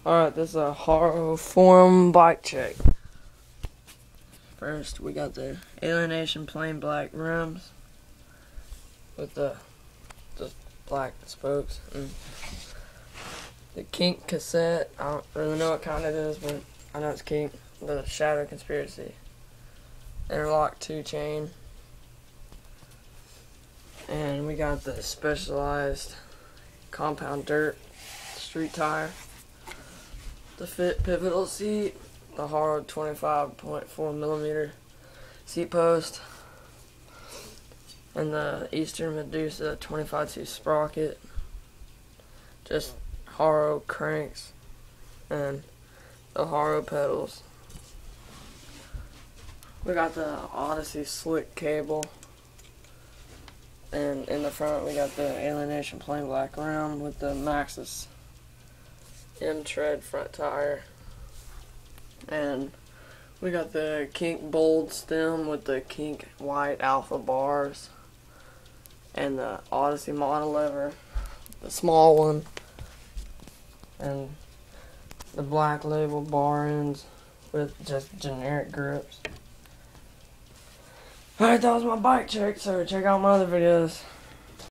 Alright, this is a Haro forum bike check. First, we got the Alienation plain black rims with the black spokes. And the kink cassette, I don't really know what kind it is, but I know it's kink. The Shadow Conspiracy interlock 2 chain. And we got the Specialized compound dirt street tire. The fit pivotal seat, the Haro 25.4mm seat post, and the Eastern Medusa 25-2 sprocket, just Haro cranks, and the Haro pedals. We got the Odyssey slic kable, and in the front we got the Alienation plain black rim with the Maxxis M-tread front tire, and we got the kink bold stem with the kink white alpha bars, and the Odyssey monolever, the small one, and the black label bar ends with just generic grips. Alright, that was my bike check, so check out my other videos.